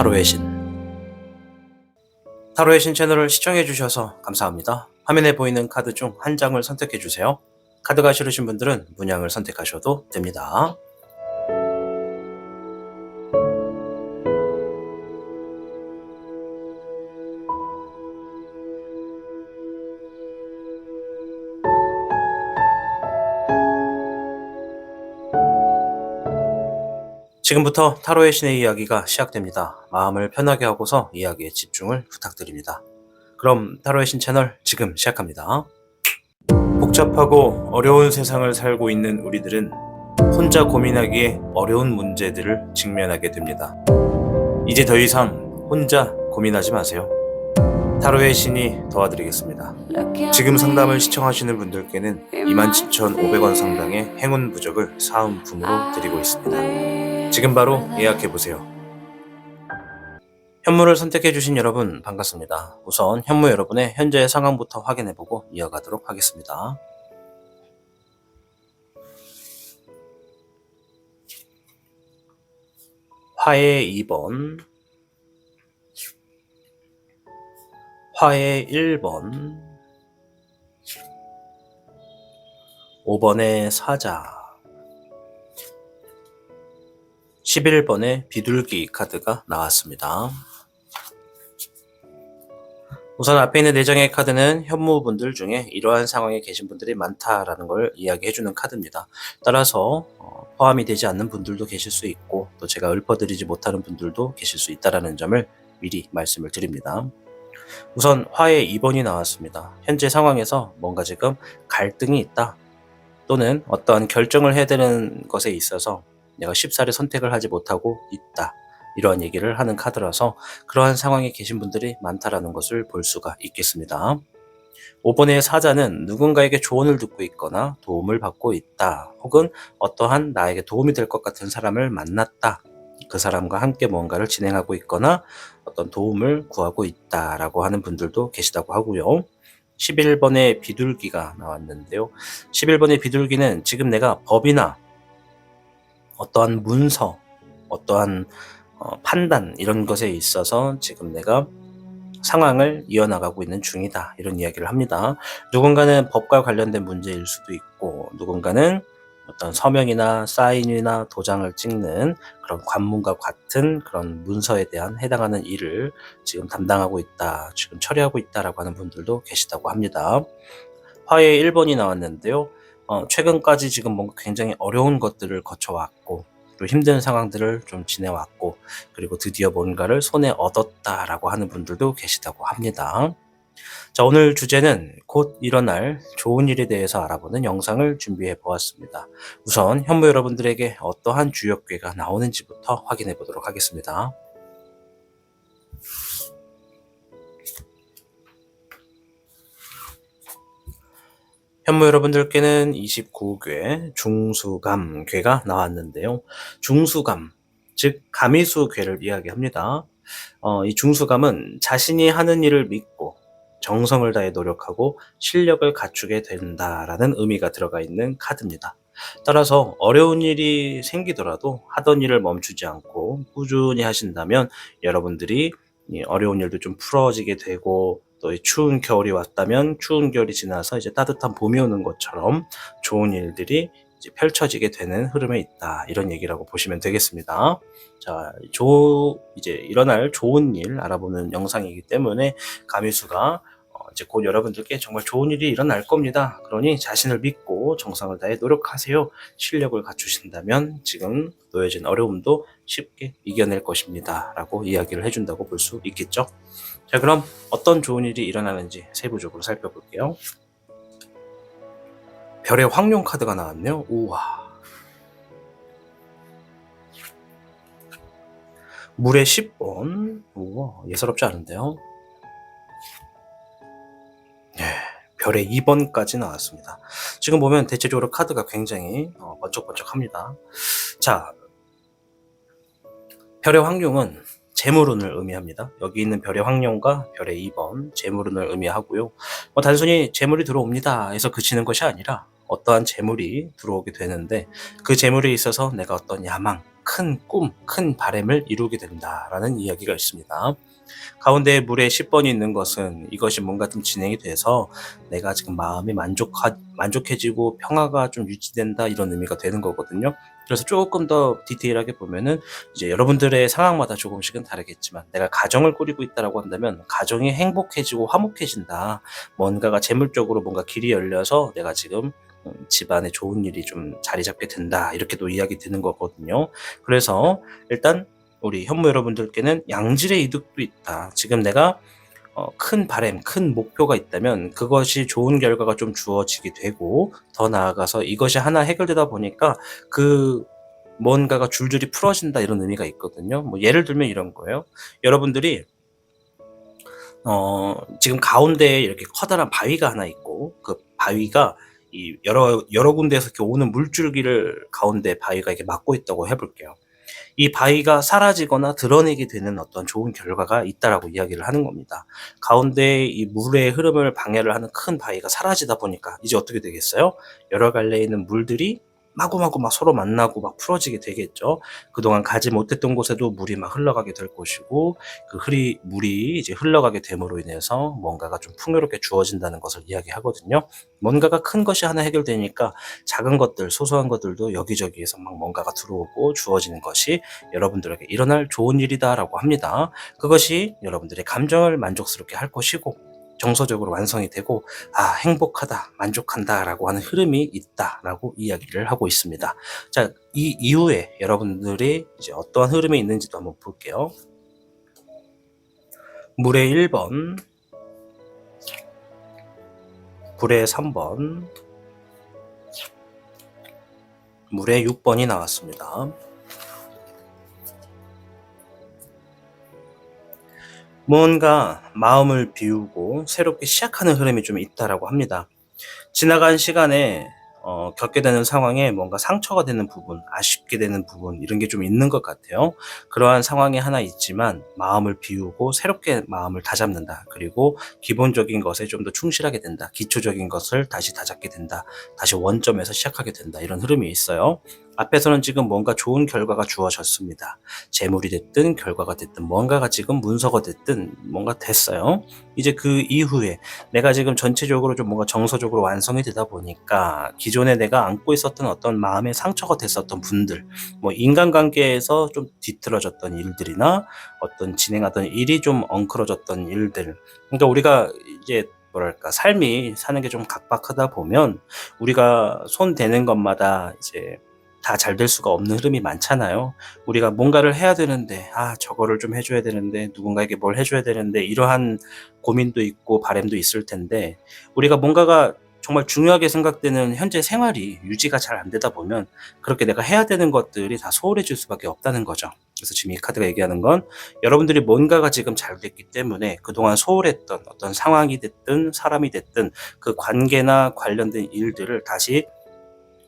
타로의 신. 타로의 신 채널을 시청해주셔서 감사합니다. 화면에 보이는 카드 중 한 장을 선택해주세요. 카드가 싫으신 분들은 문양을 선택하셔도 됩니다. 지금부터 타로의 신의 이야기가 시작됩니다. 마음을 편하게 하고서 이야기에 집중을 부탁드립니다. 그럼 타로의 신 채널 지금 시작합니다. 복잡하고 어려운 세상을 살고 있는 우리들은 혼자 고민하기에 어려운 문제들을 직면하게 됩니다. 이제 더 이상 혼자 고민하지 마세요. 타로의 신이 도와드리겠습니다. 지금 상담을 시청하시는 분들께는 27,500원 상당의 행운 부적을 사은품으로 드리고 있습니다. 지금 바로 예약해보세요. 현무를 선택해주신 여러분 반갑습니다. 우선 현무 여러분의 현재 상황부터 확인해보고 이어가도록 하겠습니다. 화해 2번, 화해 1번, 5번의 사자, 11번의 비둘기 카드가 나왔습니다. 우선 앞에 있는 4장의 카드는 현무분들 중에 이러한 상황에 계신 분들이 많다라는 걸 이야기해주는 카드입니다. 따라서 포함이 되지 않는 분들도 계실 수 있고 또 제가 읊어드리지 못하는 분들도 계실 수 있다는 점을 미리 말씀을 드립니다. 우선 화해 2번이 나왔습니다. 현재 상황에서 뭔가 지금 갈등이 있다 또는 어떠한 결정을 해야 되는 것에 있어서 내가 쉽사리 선택을 하지 못하고 있다. 이러한 얘기를 하는 카드라서 그러한 상황에 계신 분들이 많다라는 것을 볼 수가 있겠습니다. 5번의 사자는 누군가에게 조언을 듣고 있거나 도움을 받고 있다. 혹은 어떠한 나에게 도움이 될 것 같은 사람을 만났다. 그 사람과 함께 뭔가를 진행하고 있거나 어떤 도움을 구하고 있다라고 하는 분들도 계시다고 하고요. 11번의 비둘기가 나왔는데요. 11번의 비둘기는 지금 내가 법이나 어떠한 문서, 어떠한 판단 이런 것에 있어서 지금 내가 상황을 이어나가고 있는 중이다. 이런 이야기를 합니다. 누군가는 법과 관련된 문제일 수도 있고 누군가는 어떤 서명이나 사인이나 도장을 찍는 그런 관문과 같은 그런 문서에 대한 해당하는 일을 지금 담당하고 있다. 지금 처리하고 있다라고 하는 분들도 계시다고 합니다. 화해 1번이 나왔는데요. 최근까지 지금 뭔가 굉장히 어려운 것들을 거쳐왔고 또 힘든 상황들을 좀 지내왔고 그리고 드디어 뭔가를 손에 얻었다라고 하는 분들도 계시다고 합니다. 자, 오늘 주제는 곧 일어날 좋은 일에 대해서 알아보는 영상을 준비해 보았습니다. 우선 현무 여러분들에게 어떠한 주역괴가 나오는지부터 확인해 보도록 하겠습니다. 현무 여러분들께는 29괴 중수감괴가 나왔는데요. 중수감, 즉 가미수괴를 이야기합니다. 이 중수감은 자신이 하는 일을 믿고 정성을 다해 노력하고 실력을 갖추게 된다라는 의미가 들어가 있는 카드입니다. 따라서 어려운 일이 생기더라도 하던 일을 멈추지 않고 꾸준히 하신다면 여러분들이 이 어려운 일도 좀 풀어지게 되고 또 추운 겨울이 왔다면 추운 겨울이 지나서 이제 따뜻한 봄이 오는 것처럼 좋은 일들이 이제 펼쳐지게 되는 흐름에 있다. 이런 얘기라고 보시면 되겠습니다. 자, 이제 일어날 좋은 일 알아보는 영상이기 때문에 가미수가 이제 곧 여러분들께 정말 좋은 일이 일어날 겁니다. 그러니 자신을 믿고 정성을 다해 노력하세요. 실력을 갖추신다면 지금 놓여진 어려움도 쉽게 이겨낼 것입니다. 라고 이야기를 해준다고 볼 수 있겠죠. 자, 그럼 어떤 좋은 일이 일어나는지 세부적으로 살펴볼게요. 별의 황룡 카드가 나왔네요. 우와. 물의 10번. 우와, 예사롭지 않은데요. 네, 별의 2번까지 나왔습니다. 지금 보면 대체적으로 카드가 굉장히 번쩍번쩍합니다. 자, 별의 황룡은 재물운을 의미합니다. 여기 있는 별의 황룡과 별의 2번 재물운을 의미하고요. 단순히 재물이 들어옵니다 해서 그치는 것이 아니라 어떠한 재물이 들어오게 되는데 그 재물에 있어서 내가 어떤 야망 큰 꿈, 큰 바람을 이루게 된다라는 이야기가 있습니다. 가운데 물에 10번이 있는 것은 이것이 뭔가 좀 진행이 돼서 내가 지금 마음이 만족해지고 평화가 좀 유지된다 이런 의미가 되는 거거든요. 그래서 조금 더 디테일하게 보면은 이제 여러분들의 상황마다 조금씩은 다르겠지만 내가 가정을 꾸리고 있다라고 한다면 가정이 행복해지고 화목해진다. 뭔가가 재물적으로 뭔가 길이 열려서 내가 지금 집안에 좋은 일이 좀 자리 잡게 된다. 이렇게도 이야기 드는 거거든요. 그래서 일단 우리 현무 여러분들께는 양질의 이득도 있다. 지금 내가 큰 바람, 큰 목표가 있다면 그것이 좋은 결과가 좀 주어지게 되고 더 나아가서 이것이 하나 해결되다 보니까 그 뭔가가 줄줄이 풀어진다 이런 의미가 있거든요. 뭐 예를 들면 이런 거예요. 여러분들이 지금 가운데에 이렇게 커다란 바위가 하나 있고 그 바위가 이 여러 군데에서 이렇게 오는 물줄기를 가운데 바위가 이렇게 막고 있다고 해볼게요. 이 바위가 사라지거나 드러내게 되는 어떤 좋은 결과가 있다라고 이야기를 하는 겁니다. 가운데 이 물의 흐름을 방해를 하는 큰 바위가 사라지다 보니까 이제 어떻게 되겠어요? 여러 갈래에 있는 물들이 마구마구 막 서로 만나고 막 풀어지게 되겠죠. 그동안 가지 못했던 곳에도 물이 막 흘러가게 될 것이고 그 물이 이제 흘러가게 됨으로 인해서 뭔가가 좀 풍요롭게 주어진다는 것을 이야기하거든요. 뭔가가 큰 것이 하나 해결되니까 작은 것들, 소소한 것들도 여기저기에서 막 뭔가가 들어오고 주어지는 것이 여러분들에게 일어날 좋은 일이다라고 합니다. 그것이 여러분들의 감정을 만족스럽게 할 것이고 정서적으로 완성이 되고 행복하다, 만족한다라고 하는 흐름이 있다라고 이야기를 하고 있습니다. 자, 이 이후에 여러분들이 이제 어떠한 흐름이 있는지도 한번 볼게요. 물의 1번, 불의 3번, 물의 6번이 나왔습니다. 뭔가 마음을 비우고 새롭게 시작하는 흐름이 좀 있다라고 합니다. 지나간 시간에 겪게 되는 상황에 뭔가 상처가 되는 부분, 아쉽게 되는 부분 이런 게 좀 있는 것 같아요. 그러한 상황이 하나 있지만 마음을 비우고 새롭게 마음을 다잡는다. 그리고 기본적인 것에 좀 더 충실하게 된다. 기초적인 것을 다시 다잡게 된다. 다시 원점에서 시작하게 된다. 이런 흐름이 있어요. 앞에서는 지금 뭔가 좋은 결과가 주어졌습니다. 재물이 됐든 결과가 됐든 뭔가가 지금 문서가 됐든 뭔가 됐어요. 이제 그 이후에 내가 지금 전체적으로 좀 뭔가 정서적으로 완성이 되다 보니까 기존에 내가 안고 있었던 어떤 마음의 상처가 됐었던 분들, 뭐 인간관계에서 좀 뒤틀어졌던 일들이나 어떤 진행하던 일이 좀 엉클어졌던 일들. 그러니까 우리가 이제 뭐랄까 삶이 사는 게 좀 각박하다 보면 우리가 손 대는 것마다 이제 다 잘 될 수가 없는 흐름이 많잖아요. 우리가 뭔가를 해야 되는데 저거를 좀 해줘야 되는데 누군가에게 뭘 해줘야 되는데 이러한 고민도 있고 바람도 있을 텐데 우리가 뭔가가 정말 중요하게 생각되는 현재 생활이 유지가 잘 안 되다 보면 그렇게 내가 해야 되는 것들이 다 소홀해질 수밖에 없다는 거죠. 그래서 지금 이 카드가 얘기하는 건 여러분들이 뭔가가 지금 잘 됐기 때문에 그동안 소홀했던 어떤 상황이 됐든 사람이 됐든 그 관계나 관련된 일들을 다시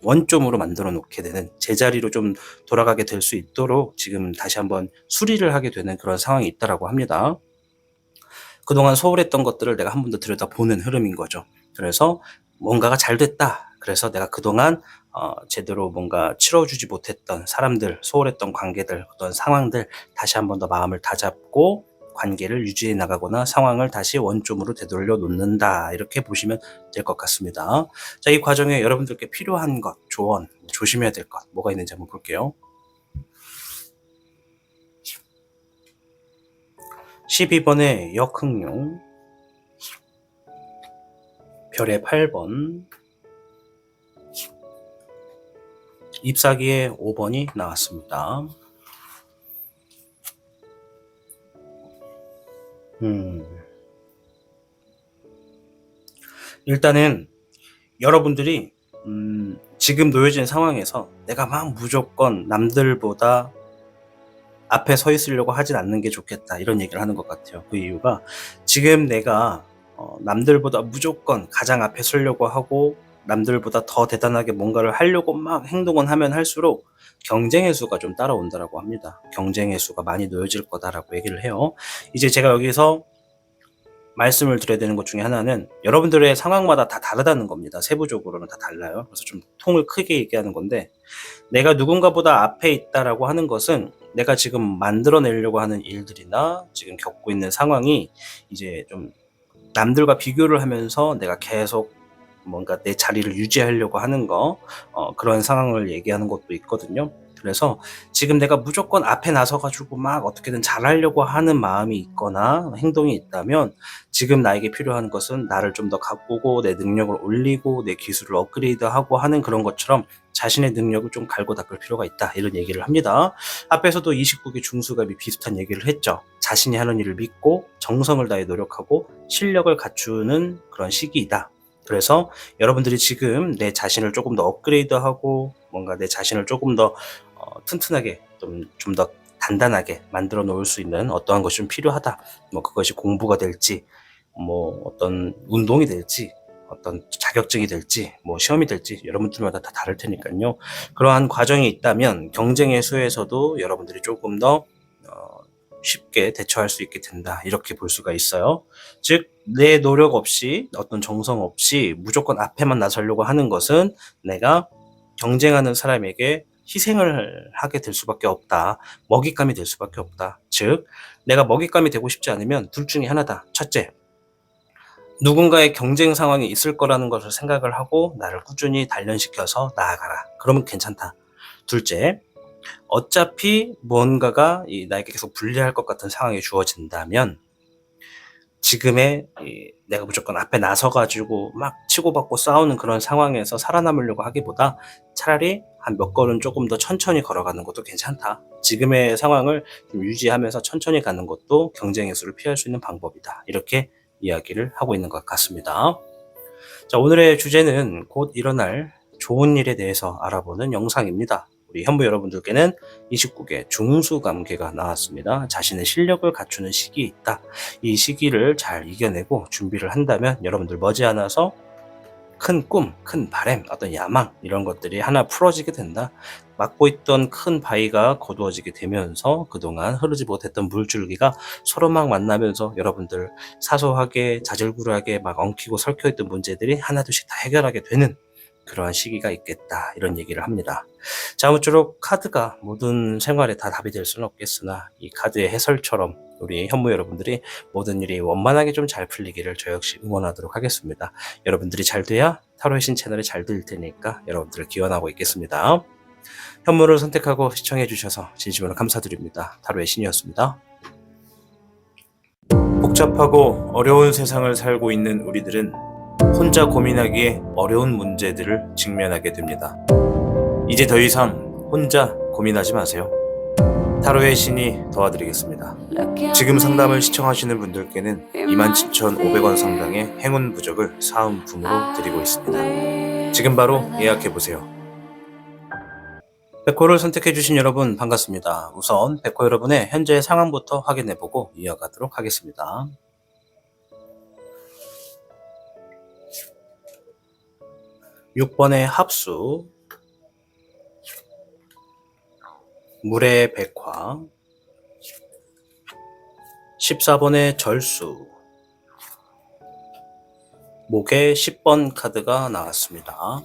원점으로 만들어 놓게 되는 제자리로 좀 돌아가게 될 수 있도록 지금 다시 한번 수리를 하게 되는 그런 상황이 있다라고 합니다. 그동안 소홀했던 것들을 내가 한 번 더 들여다보는 흐름인 거죠. 그래서 뭔가가 잘 됐다. 그래서 내가 그동안 제대로 뭔가 치러주지 못했던 사람들, 소홀했던 관계들, 어떤 상황들 다시 한 번 더 마음을 다잡고 관계를 유지해 나가거나 상황을 다시 원점으로 되돌려 놓는다. 이렇게 보시면 될 것 같습니다. 자, 이 과정에 여러분들께 필요한 것, 조언, 조심해야 될 것, 뭐가 있는지 한번 볼게요. 12번의 역흥룡, 별의 8번, 잎사귀의 5번이 나왔습니다. 일단은 여러분들이 지금 놓여진 상황에서 내가 막 무조건 남들보다 앞에 서 있으려고 하진 않는 게 좋겠다 이런 얘기를 하는 것 같아요. 그 이유가 지금 내가 남들보다 무조건 가장 앞에 서려고 하고 남들보다 더 대단하게 뭔가를 하려고 막 행동은 하면 할수록 경쟁의 수가 좀 따라온다라고 합니다. 경쟁의 수가 많이 놓여질 거다라고 얘기를 해요. 이제 제가 여기서 말씀을 드려야 되는 것 중에 하나는 여러분들의 상황마다 다 다르다는 겁니다. 세부적으로는 다 달라요. 그래서 좀 통을 크게 얘기하는 건데, 내가 누군가보다 앞에 있다라고 하는 것은 내가 지금 만들어내려고 하는 일들이나 지금 겪고 있는 상황이 이제 좀 남들과 비교를 하면서 내가 계속 뭔가 내 자리를 유지하려고 하는 거, 그런 상황을 얘기하는 것도 있거든요. 그래서 지금 내가 무조건 앞에 나서가지고 막 어떻게든 잘하려고 하는 마음이 있거나 행동이 있다면, 지금 나에게 필요한 것은 나를 좀 더 가꾸고 내 능력을 올리고 내 기술을 업그레이드하고 하는 그런 것처럼 자신의 능력을 좀 갈고 닦을 필요가 있다, 이런 얘기를 합니다. 앞에서도 29기 중수갑이 비슷한 얘기를 했죠. 자신이 하는 일을 믿고 정성을 다해 노력하고 실력을 갖추는 그런 시기이다. 그래서 여러분들이 지금 내 자신을 조금 더 업그레이드하고 뭔가 내 자신을 조금 더 튼튼하게 좀 더 단단하게 만들어 놓을 수 있는 어떠한 것이 좀 필요하다. 뭐 그것이 공부가 될지, 뭐 어떤 운동이 될지, 어떤 자격증이 될지, 뭐 시험이 될지 여러분들마다 다 다를 테니까요. 그러한 과정이 있다면 경쟁의 수에서도 여러분들이 조금 더 쉽게 대처할 수 있게 된다, 이렇게 볼 수가 있어요. 즉, 내 노력 없이 어떤 정성 없이 무조건 앞에만 나서려고 하는 것은 내가 경쟁하는 사람에게 희생을 하게 될 수밖에 없다. 먹잇감이 될 수밖에 없다. 즉, 내가 먹잇감이 되고 싶지 않으면 둘 중에 하나다. 첫째, 누군가의 경쟁 상황이 있을 거라는 것을 생각을 하고 나를 꾸준히 단련시켜서 나아가라. 그러면 괜찮다. 둘째, 어차피 뭔가가 나에게 계속 불리할 것 같은 상황이 주어진다면, 지금의 내가 무조건 앞에 나서가지고 막 치고받고 싸우는 그런 상황에서 살아남으려고 하기보다 차라리 한 몇 걸음 조금 더 천천히 걸어가는 것도 괜찮다. 지금의 상황을 좀 유지하면서 천천히 가는 것도 경쟁의 수를 피할 수 있는 방법이다. 이렇게 이야기를 하고 있는 것 같습니다. 자, 오늘의 주제는 곧 일어날 좋은 일에 대해서 알아보는 영상입니다. 우리 현부 여러분들께는 29개 중수감계가 나왔습니다. 자신의 실력을 갖추는 시기에 있다. 이 시기를 잘 이겨내고 준비를 한다면 여러분들 머지않아서 큰 꿈, 큰 바람, 어떤 야망, 이런 것들이 하나 풀어지게 된다. 막고 있던 큰 바위가 거두어지게 되면서 그동안 흐르지 못했던 물줄기가 서로 막 만나면서 여러분들 사소하게 자질구레하게 막 엉키고 설켜있던 문제들이 하나둘씩 다 해결하게 되는 그러한 시기가 있겠다, 이런 얘기를 합니다. 자, 아무쪼록 카드가 모든 생활에 다 답이 될 수는 없겠으나 이 카드의 해설처럼 우리 현무 여러분들이 모든 일이 원만하게 좀 잘 풀리기를 저 역시 응원하도록 하겠습니다. 여러분들이 잘 돼야 타로의 신 채널이 잘 될 테니까 여러분들을 기원하고 있겠습니다. 현무를 선택하고 시청해 주셔서 진심으로 감사드립니다. 타로의 신이었습니다. 복잡하고 어려운 세상을 살고 있는 우리들은 혼자 고민하기에 어려운 문제들을 직면하게 됩니다. 이제 더 이상 혼자 고민하지 마세요. 타로의 신이 도와드리겠습니다. 지금 상담을 시청하시는 분들께는 27,500원 상당의 행운 부적을 사은품으로 드리고 있습니다. 지금 바로 예약해보세요. 백호를 선택해주신 여러분 반갑습니다. 우선 백호 여러분의 현재 상황부터 확인해보고 이어가도록 하겠습니다. (6번의) 합수, 물의 백화, (14번의) 절수, 목에 (10번) 카드가 나왔습니다.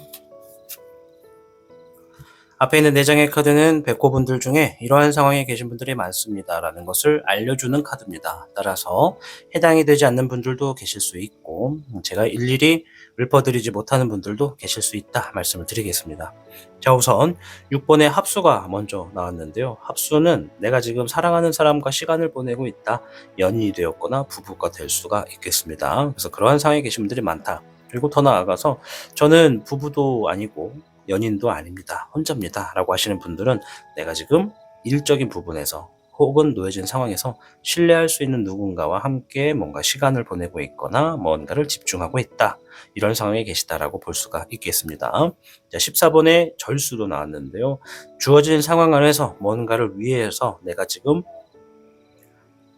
앞에 있는 4장의 카드는 백호분들 중에 이러한 상황에 계신 분들이 많습니다 라는 것을 알려주는 카드입니다. 따라서 해당이 되지 않는 분들도 계실 수 있고 제가 일일이 읊어드리지 못하는 분들도 계실 수 있다 말씀을 드리겠습니다. 자, 우선 6번의 합수가 먼저 나왔는데요. 합수는 내가 지금 사랑하는 사람과 시간을 보내고 있다. 연인이 되었거나 부부가 될 수가 있겠습니다. 그래서 그러한 상황에 계신 분들이 많다. 그리고 더 나아가서 저는 부부도 아니고 연인도 아닙니다. 혼자입니다. 라고 하시는 분들은 내가 지금 일적인 부분에서 혹은 놓여진 상황에서 신뢰할 수 있는 누군가와 함께 뭔가 시간을 보내고 있거나 뭔가를 집중하고 있다. 이런 상황에 계시다라고 볼 수가 있겠습니다. 자, 14번의 절수도 나왔는데요. 주어진 상황 안에서 뭔가를 위해서 내가 지금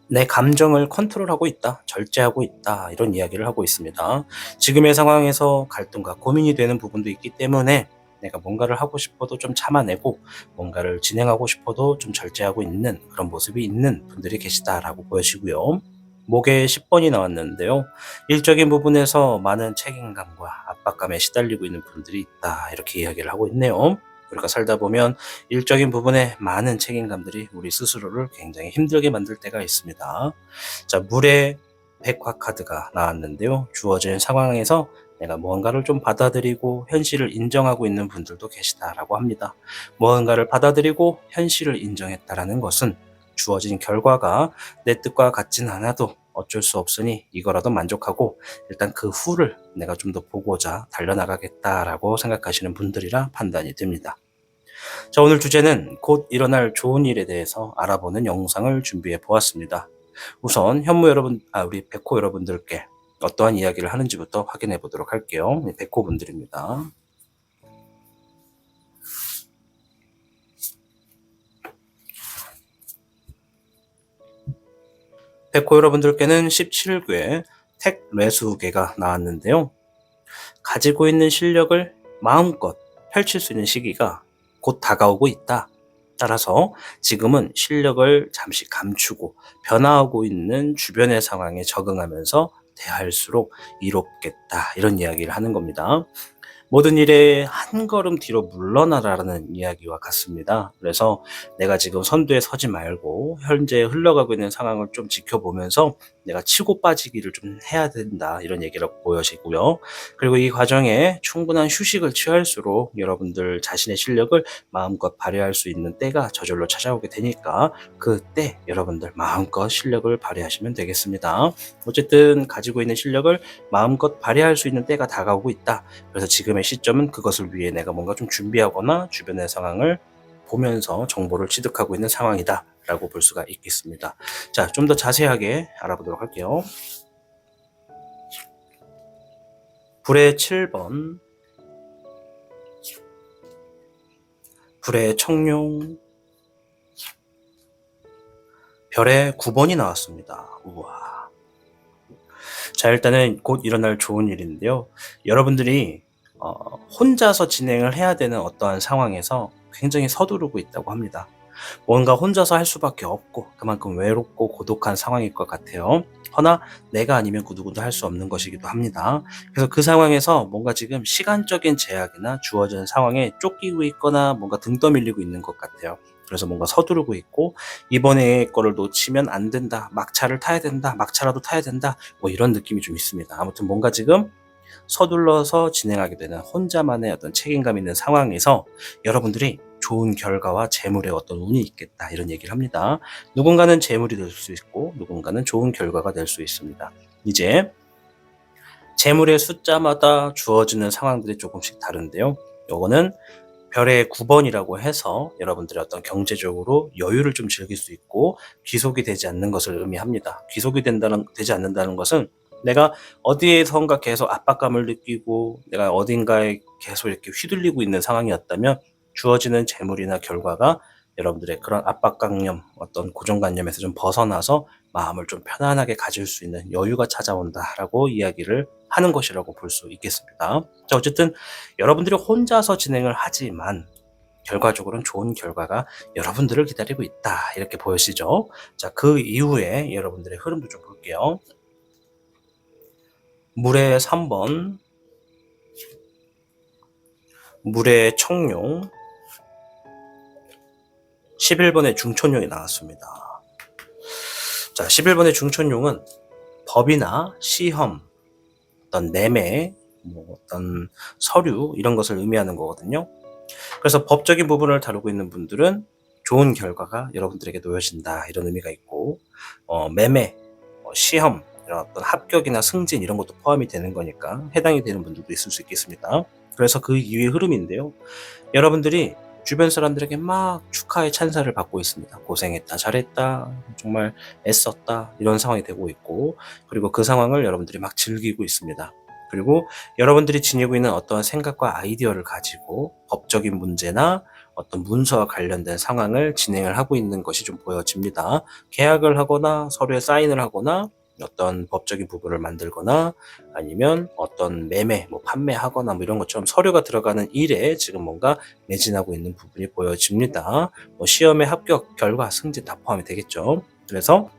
내 감정을 컨트롤하고 있다, 절제하고 있다, 이런 이야기를 하고 있습니다. 지금의 상황에서 갈등과 고민이 되는 부분도 있기 때문에 내가 뭔가를 하고 싶어도 좀 참아내고 뭔가를 진행하고 싶어도 좀 절제하고 있는 그런 모습이 있는 분들이 계시다라고 보여지고요. 목에 10번이 나왔는데요. 일적인 부분에서 많은 책임감과 압박감에 시달리고 있는 분들이 있다. 이렇게 이야기를 하고 있네요. 우리가 살다 보면 일적인 부분에 많은 책임감들이 우리 스스로를 굉장히 힘들게 만들 때가 있습니다. 자, 물의 백화 카드가 나왔는데요. 주어진 상황에서 내가 무언가를 좀 받아들이고 현실을 인정하고 있는 분들도 계시다라고 합니다. 무언가를 받아들이고 현실을 인정했다라는 것은 주어진 결과가 내 뜻과 같진 않아도 어쩔 수 없으니 이거라도 만족하고 일단 그 후를 내가 좀 더 보고자 달려나가겠다라고 생각하시는 분들이라 판단이 됩니다. 자, 오늘 주제는 곧 일어날 좋은 일에 대해서 알아보는 영상을 준비해 보았습니다. 우선 현무 여러분, 우리 백호 여러분들께 어떠한 이야기를 하는지부터 확인해 보도록 할게요. 백호 분들입니다. 백호 여러분들께는 17괴 택레수계가 나왔는데요. 가지고 있는 실력을 마음껏 펼칠 수 있는 시기가 곧 다가오고 있다. 따라서 지금은 실력을 잠시 감추고 변화하고 있는 주변의 상황에 적응하면서 대할수록 이롭겠다. 이런 이야기를 하는 겁니다. 모든 일에 한 걸음 뒤로 물러나라는 이야기와 같습니다. 그래서 내가 지금 선두에 서지 말고 현재 흘러가고 있는 상황을 좀 지켜보면서 내가 치고 빠지기를 좀 해야 된다. 이런 얘기라고 보여지고요. 그리고 이 과정에 충분한 휴식을 취할수록 여러분들 자신의 실력을 마음껏 발휘할 수 있는 때가 저절로 찾아오게 되니까 그때 여러분들 마음껏 실력을 발휘하시면 되겠습니다. 어쨌든 가지고 있는 실력을 마음껏 발휘할 수 있는 때가 다가오고 있다. 그래서 지금의 시점은 그것을 위해 내가 뭔가 좀 준비하거나 주변의 상황을 보면서 정보를 취득하고 있는 상황이다 라고 볼 수가 있겠습니다. 자, 좀 더 자세하게 알아보도록 할게요. 불의 7번, 불의 청룡, 별의 9번이 나왔습니다. 우와. 자, 일단은 곧 일어날 좋은 일인데요. 여러분들이 혼자서 진행을 해야 되는 어떠한 상황에서 굉장히 서두르고 있다고 합니다. 뭔가 혼자서 할 수밖에 없고 그만큼 외롭고 고독한 상황일 것 같아요. 허나 내가 아니면 그 누구도 할 수 없는 것이기도 합니다. 그래서 그 상황에서 뭔가 지금 시간적인 제약이나 주어진 상황에 쫓기고 있거나 뭔가 등 떠밀리고 있는 것 같아요. 그래서 뭔가 서두르고 있고 이번에 거를 놓치면 안 된다. 막차를 타야 된다. 막차라도 타야 된다. 뭐 이런 느낌이 좀 있습니다. 아무튼 뭔가 지금 서둘러서 진행하게 되는 혼자만의 어떤 책임감 있는 상황에서 여러분들이 좋은 결과와 재물의 어떤 운이 있겠다 이런 얘기를 합니다. 누군가는 재물이 될 수 있고 누군가는 좋은 결과가 될 수 있습니다. 이제 재물의 숫자마다 주어지는 상황들이 조금씩 다른데요. 요거는 별의 9번이라고 해서 여러분들의 어떤 경제적으로 여유를 좀 즐길 수 있고 귀속이 되지 않는 것을 의미합니다. 귀속이 되지 않는다는 것은 내가 어디에선가 계속 압박감을 느끼고 내가 어딘가에 계속 이렇게 휘둘리고 있는 상황이었다면 주어지는 재물이나 결과가 여러분들의 그런 압박관념, 어떤 고정관념에서 좀 벗어나서 마음을 좀 편안하게 가질 수 있는 여유가 찾아온다라고 이야기를 하는 것이라고 볼 수 있겠습니다. 자, 어쨌든 여러분들이 혼자서 진행을 하지만 결과적으로는 좋은 결과가 여러분들을 기다리고 있다. 이렇게 보여지죠. 자, 그 이후에 여러분들의 흐름도 좀 볼게요. 물의 3번, 물의 청룡, 11번의 중천룡이 나왔습니다. 자, 11번의 중천룡은 법이나 시험, 어떤 매매, 뭐 어떤 서류 이런 것을 의미하는 거거든요. 그래서 법적인 부분을 다루고 있는 분들은 좋은 결과가 여러분들에게 놓여진다 이런 의미가 있고 매매, 시험 이런 어떤 합격이나 승진 이런 것도 포함이 되는 거니까 해당이 되는 분들도 있을 수 있겠습니다. 그래서 그 이후의 흐름인데요. 여러분들이 주변 사람들에게 막 축하의 찬사를 받고 있습니다. 고생했다, 잘했다, 정말 애썼다 이런 상황이 되고 있고 그리고 그 상황을 여러분들이 막 즐기고 있습니다. 그리고 여러분들이 지니고 있는 어떠한 생각과 아이디어를 가지고 법적인 문제나 어떤 문서와 관련된 상황을 진행을 하고 있는 것이 좀 보여집니다. 계약을 하거나 서류에 사인을 하거나 어떤 법적인 부분을 만들거나 아니면 어떤 매매, 뭐 판매하거나 뭐 이런 것처럼 서류가 들어가는 일에 지금 뭔가 매진하고 있는 부분이 보여집니다. 뭐 시험의 합격, 결과, 승진 다 포함이 되겠죠. 그래서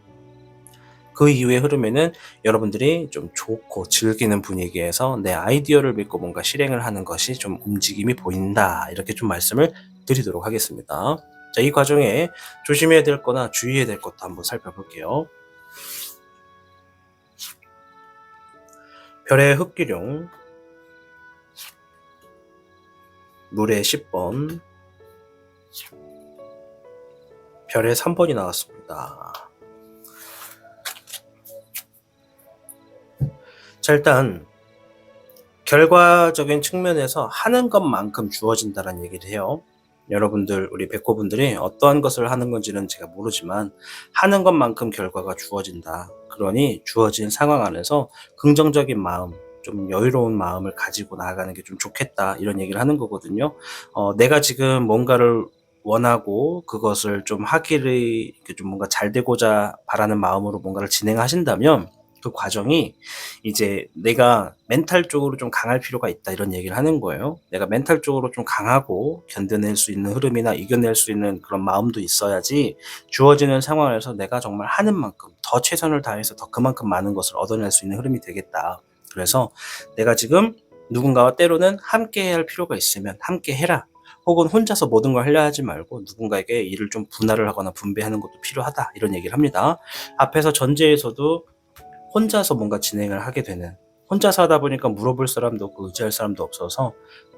그 이후의 흐름에는 여러분들이 좀 좋고 즐기는 분위기에서 내 아이디어를 믿고 뭔가 실행을 하는 것이 좀 움직임이 보인다. 이렇게 좀 말씀을 드리도록 하겠습니다. 자, 이 과정에 조심해야 될 거나 주의해야 될 것도 한번 살펴볼게요. 별의 흑기룡, 물의 10번, 별의 3번이 나왔습니다. 자, 일단 결과적인 측면에서 하는 것만큼 주어진다는 얘기를 해요. 여러분들, 우리 백호분들이 어떠한 것을 하는 건지는 제가 모르지만 하는 것만큼 결과가 주어진다. 그러니 주어진 상황 안에서 긍정적인 마음, 좀 여유로운 마음을 가지고 나아가는 게 좀 좋겠다. 이런 얘기를 하는 거거든요. 내가 지금 뭔가를 원하고 그것을 좀 하기를 좀 뭔가 잘 되고자 바라는 마음으로 뭔가를 진행하신다면 그 과정이 이제 내가 멘탈적으로 좀 강할 필요가 있다 이런 얘기를 하는 거예요. 내가 멘탈적으로 좀 강하고 견뎌낼 수 있는 흐름이나 이겨낼 수 있는 그런 마음도 있어야지 주어지는 상황에서 내가 정말 하는 만큼 더 최선을 다해서 더 그만큼 많은 것을 얻어낼 수 있는 흐름이 되겠다. 그래서 내가 지금 누군가와 때로는 함께 해야 할 필요가 있으면 함께 해라. 혹은 혼자서 모든 걸 하려 하지 말고 누군가에게 일을 좀 분할을 하거나 분배하는 것도 필요하다. 이런 얘기를 합니다. 앞에서 전제에서도 혼자서 뭔가 진행을 하게 되는, 혼자서 하다 보니까 물어볼 사람도 없고 의지할 사람도 없어서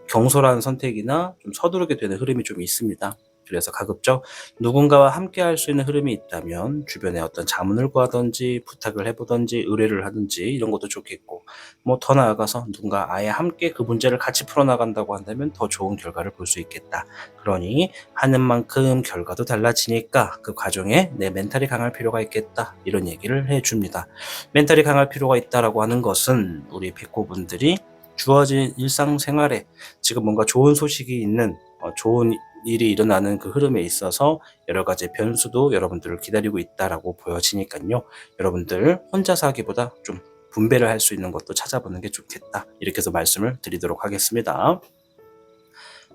경솔한 선택이나 좀 서두르게 되는 흐름이 좀 있습니다. 그래서 가급적 누군가와 함께 할 수 있는 흐름이 있다면 주변에 어떤 자문을 구하든지 부탁을 해보든지 의뢰를 하든지 이런 것도 좋겠고, 뭐 더 나아가서 누군가 아예 함께 그 문제를 같이 풀어나간다고 한다면 더 좋은 결과를 볼 수 있겠다. 그러니 하는 만큼 결과도 달라지니까 그 과정에 내 멘탈이 강할 필요가 있겠다. 이런 얘기를 해줍니다. 멘탈이 강할 필요가 있다라고 하는 것은 우리 백호분들이 주어진 일상생활에 지금 뭔가 좋은 소식이 있는 좋은 일이 일어나는 그 흐름에 있어서 여러 가지 변수도 여러분들을 기다리고 있다라고 보여지니까요. 여러분들 혼자서 하기보다 좀 분배를 할 수 있는 것도 찾아보는 게 좋겠다. 이렇게 해서 말씀을 드리도록 하겠습니다.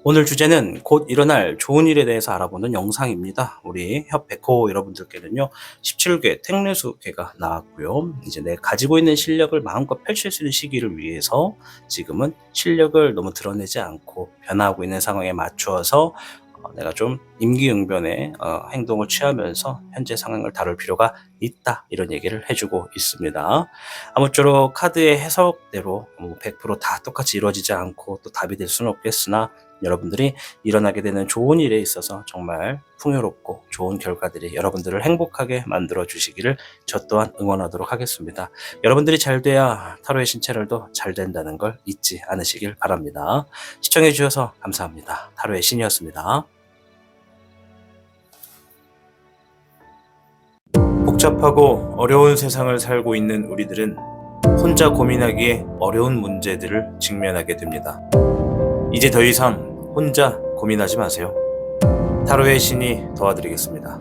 오늘 주제는 곧 일어날 좋은 일에 대해서 알아보는 영상입니다. 우리 협백호 여러분들께는요, 17개 택례수계가 나왔고요. 이제 내가 가지고 있는 실력을 마음껏 펼칠 수 있는 시기를 위해서 지금은 실력을 너무 드러내지 않고 변화하고 있는 상황에 맞추어서 내가 좀 임기응변의 행동을 취하면서 현재 상황을 다룰 필요가 있다. 이런 얘기를 해주고 있습니다. 아무쪼록 카드의 해석대로 100%다 똑같이 이루어지지 않고 또 답이 될 수는 없겠으나 여러분들이 일어나게 되는 좋은 일에 있어서 정말 풍요롭고 좋은 결과들이 여러분들을 행복하게 만들어 주시기를 저 또한 응원하도록 하겠습니다. 여러분들이 잘 돼야 타로의 신채널도 잘 된다는 걸 잊지 않으시길 바랍니다. 시청해 주셔서 감사합니다. 타로의 신이었습니다. 복잡하고 어려운 세상을 살고 있는 우리들은 혼자 고민하기에 어려운 문제들을 직면하게 됩니다. 이제 더 이상 혼자 고민하지 마세요. 타로의 신이 도와드리겠습니다.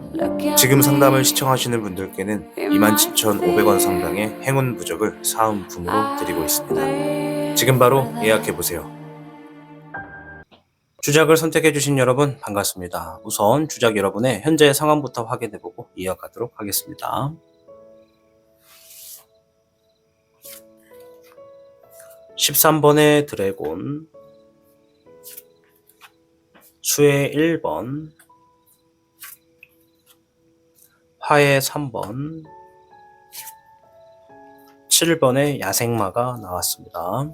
지금 상담을 시청하시는 분들께는 27,500원 상당의 행운 부적을 사은품으로 드리고 있습니다. 지금 바로 예약해보세요. 주작을 선택해주신 여러분 반갑습니다. 우선 주작 여러분의 현재 상황부터 확인해보고 이어가도록 하겠습니다. (13번의) 드래곤, 수의 1번, 화의 3번, 7번의 야생마가 나왔습니다.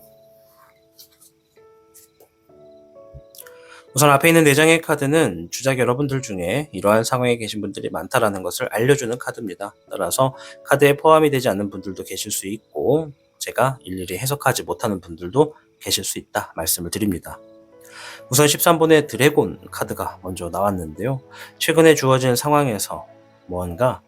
우선 앞에 있는 4장의 카드는 주작 여러분들 중에 이러한 상황에 계신 분들이 많다라는 것을 알려주는 카드입니다. 따라서 카드에 포함이 되지 않는 분들도 계실 수 있고 제가 일일이 해석하지 못하는 분들도 계실 수 있다 말씀을 드립니다. 우선 13번의 드래곤 카드가 먼저 나왔는데요. 최근에 주어진 상황에서 뭔가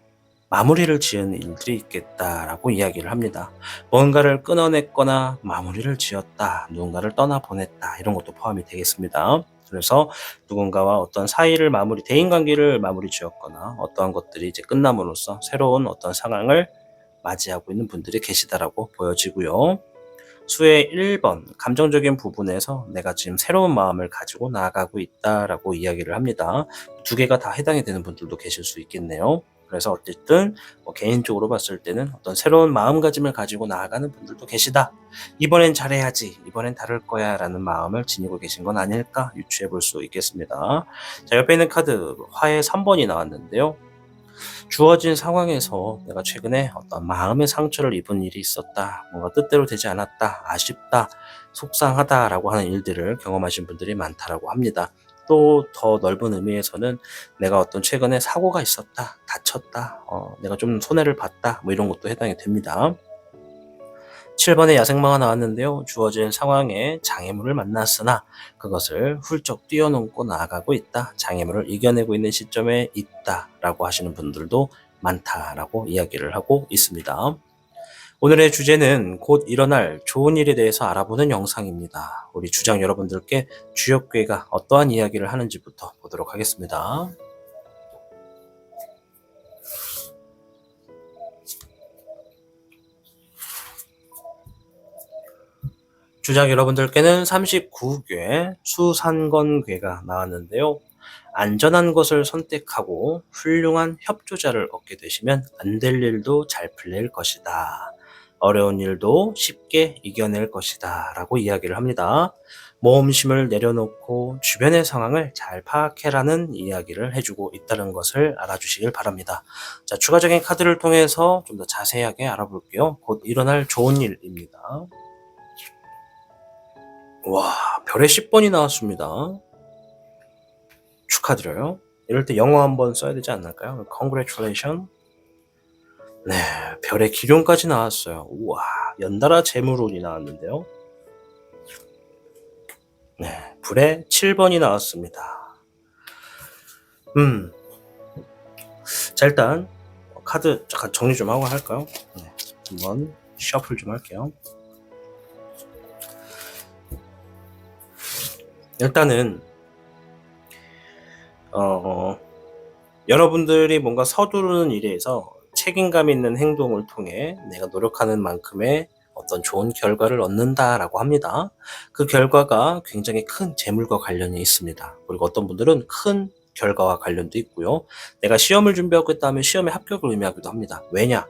마무리를 지은 일들이 있겠다라고 이야기를 합니다. 뭔가를 끊어냈거나 마무리를 지었다, 누군가를 떠나보냈다 이런 것도 포함이 되겠습니다. 그래서 누군가와 어떤 사이를 대인관계를 마무리 지었거나 어떠한 것들이 이제 끝남으로써 새로운 어떤 상황을 맞이하고 있는 분들이 계시다라고 보여지고요. 수의 1번, 감정적인 부분에서 내가 지금 새로운 마음을 가지고 나아가고 있다라고 이야기를 합니다. 두 개가 다 해당이 되는 분들도 계실 수 있겠네요. 그래서 어쨌든 개인적으로 봤을 때는 어떤 새로운 마음가짐을 가지고 나아가는 분들도 계시다. 이번엔 잘해야지, 이번엔 다를 거야 라는 마음을 지니고 계신 건 아닐까 유추해 볼 수 있겠습니다. 자, 옆에 있는 카드 화의 3번이 나왔는데요. 주어진 상황에서 내가 최근에 어떤 마음의 상처를 입은 일이 있었다. 뭔가 뜻대로 되지 않았다. 아쉽다. 속상하다라고 하는 일들을 경험하신 분들이 많다라고 합니다. 또 더 넓은 의미에서는 내가 어떤 최근에 사고가 있었다. 다쳤다. 내가 좀 손해를 봤다. 뭐 이런 것도 해당이 됩니다. 7번의 야생마가 나왔는데요. 주어진 상황에 장애물을 만났으나 그것을 훌쩍 뛰어넘고 나아가고 있다. 장애물을 이겨내고 있는 시점에 있다라고 하시는 분들도 많다라고 이야기를 하고 있습니다. 오늘의 주제는 곧 일어날 좋은 일에 대해서 알아보는 영상입니다. 우리 주장 여러분들께 주역괴가 어떠한 이야기를 하는지부터 보도록 하겠습니다. 주장 여러분들께는 39괴 수산건괴가 나왔는데요. 안전한 것을 선택하고 훌륭한 협조자를 얻게 되시면 안 될 일도 잘 풀릴 것이다. 어려운 일도 쉽게 이겨낼 것이다. 라고 이야기를 합니다. 모험심을 내려놓고 주변의 상황을 잘 파악해라는 이야기를 해주고 있다는 것을 알아주시길 바랍니다. 자, 추가적인 카드를 통해서 좀 더 자세하게 알아볼게요. 곧 일어날 좋은 일입니다. 와, 별의 10번이 나왔습니다. 축하드려요. 이럴 때 영어 한번 써야 되지 않을까요? Congratulations. 네, 별의 기룡까지 나왔어요. 우와, 연달아 재물운이 나왔는데요. 네, 불의 7번이 나왔습니다. 자, 일단 카드 잠깐 정리 좀 하고 할까요? 네, 한번 셔플 좀 할게요. 일단은 여러분들이 뭔가 서두르는 일에서 책임감 있는 행동을 통해 내가 노력하는 만큼의 어떤 좋은 결과를 얻는다라고 합니다. 그 결과가 굉장히 큰 재물과 관련이 있습니다. 그리고 어떤 분들은 큰 결과와 관련도 있고요. 내가 시험을 준비하고 있다 하면 시험의 합격을 의미하기도 합니다. 왜냐?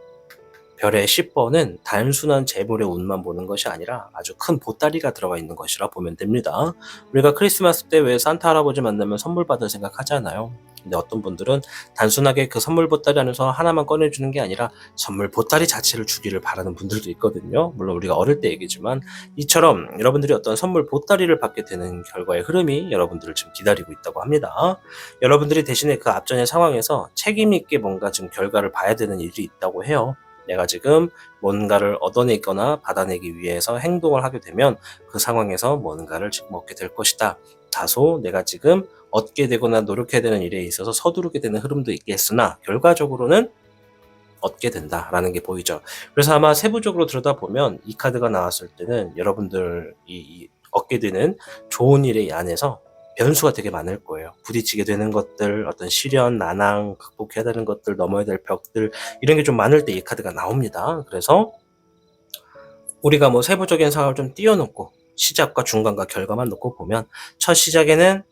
별의 10번은 단순한 재물의 운만 보는 것이 아니라 아주 큰 보따리가 들어가 있는 것이라 보면 됩니다. 우리가 크리스마스 때 왜 산타 할아버지 만나면 선물 받을 생각하잖아요. 근데 어떤 분들은 단순하게 그 선물 보따리 안에서 하나만 꺼내주는 게 아니라 선물 보따리 자체를 주기를 바라는 분들도 있거든요. 물론 우리가 어릴 때 얘기지만 이처럼 여러분들이 어떤 선물 보따리를 받게 되는 결과의 흐름이 여러분들을 지금 기다리고 있다고 합니다. 여러분들이 대신에 그 앞전의 상황에서 책임 있게 뭔가 지금 결과를 봐야 되는 일이 있다고 해요. 내가 지금 뭔가를 얻어내거나 받아내기 위해서 행동을 하게 되면 그 상황에서 뭔가를 지금 얻게 될 것이다. 다소 내가 지금 얻게 되거나 노력해야 되는 일에 있어서 서두르게 되는 흐름도 있겠으나 결과적으로는 얻게 된다라는 게 보이죠. 그래서 아마 세부적으로 들여다보면 이 카드가 나왔을 때는 여러분들이 얻게 되는 좋은 일의 안에서 변수가 되게 많을 거예요. 부딪히게 되는 것들, 어떤 시련, 난항, 극복해야 되는 것들, 넘어야 될 벽들 이런 게 좀 많을 때 이 카드가 나옵니다. 그래서 우리가 뭐 세부적인 상황을 좀 띄워놓고 시작과 중간과 결과만 놓고 보면 첫 시작에는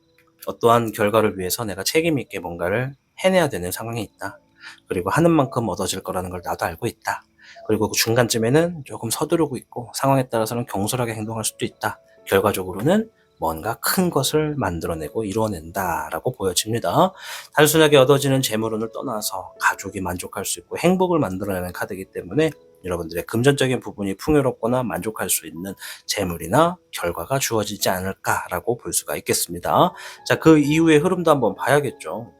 어떠한 결과를 위해서 내가 책임 있게 뭔가를 해내야 되는 상황이 있다. 그리고 하는 만큼 얻어질 거라는 걸 나도 알고 있다. 그리고 그 중간쯤에는 조금 서두르고 있고 상황에 따라서는 경솔하게 행동할 수도 있다. 결과적으로는 뭔가 큰 것을 만들어내고 이루어낸다라고 보여집니다. 단순하게 얻어지는 재물운을 떠나서 가족이 만족할 수 있고 행복을 만들어내는 카드이기 때문에 여러분들의 금전적인 부분이 풍요롭거나 만족할 수 있는 재물이나 결과가 주어지지 않을까라고 볼 수가 있겠습니다. 자, 그 이후의 흐름도 한번 봐야겠죠.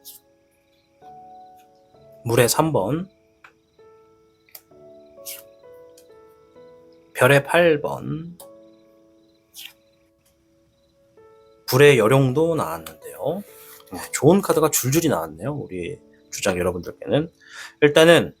물의 3번, 별의 8번, 불의 여룡도 나왔는데요. 좋은 카드가 줄줄이 나왔네요. 우리 주장 여러분들께는. 일단은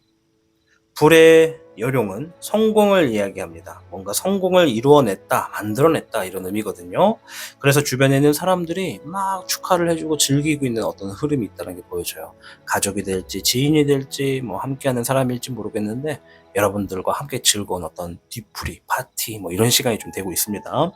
불의 여룡은 성공을 이야기합니다. 뭔가 성공을 이루어냈다, 만들어냈다 이런 의미거든요. 그래서 주변에 있는 사람들이 막 축하를 해주고 즐기고 있는 어떤 흐름이 있다는 게 보여져요. 가족이 될지 지인이 될지 뭐 함께하는 사람일지 모르겠는데 여러분들과 함께 즐거운 어떤 뒤풀이, 파티 뭐 이런 시간이 좀 되고 있습니다.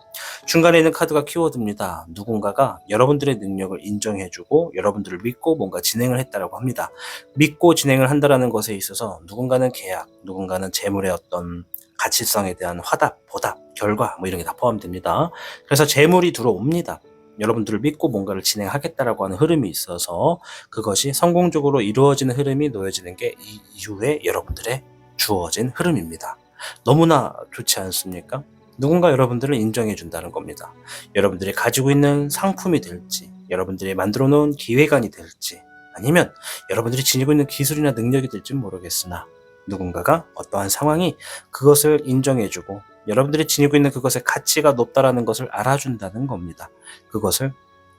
중간에 있는 카드가 키워드입니다. 누군가가 여러분들의 능력을 인정해주고 여러분들을 믿고 뭔가 진행을 했다라고 합니다. 믿고 진행을 한다라는 것에 있어서 누군가는 계약, 누군가는 재물의 어떤 가치성에 대한 화답, 보답, 결과 뭐 이런 게 다 포함됩니다. 그래서 재물이 들어옵니다. 여러분들을 믿고 뭔가를 진행하겠다라고 하는 흐름이 있어서 그것이 성공적으로 이루어지는 흐름이 놓여지는 게 이 이후에 여러분들의 주어진 흐름입니다. 너무나 좋지 않습니까? 누군가 여러분들을 인정해 준다는 겁니다. 여러분들이 가지고 있는 상품이 될지, 여러분들이 만들어 놓은 기획안이 될지, 아니면 여러분들이 지니고 있는 기술이나 능력이 될지는 모르겠으나 누군가가 어떠한 상황이 그것을 인정해주고 여러분들이 지니고 있는 그것의 가치가 높다라는 것을 알아준다는 겁니다. 그것을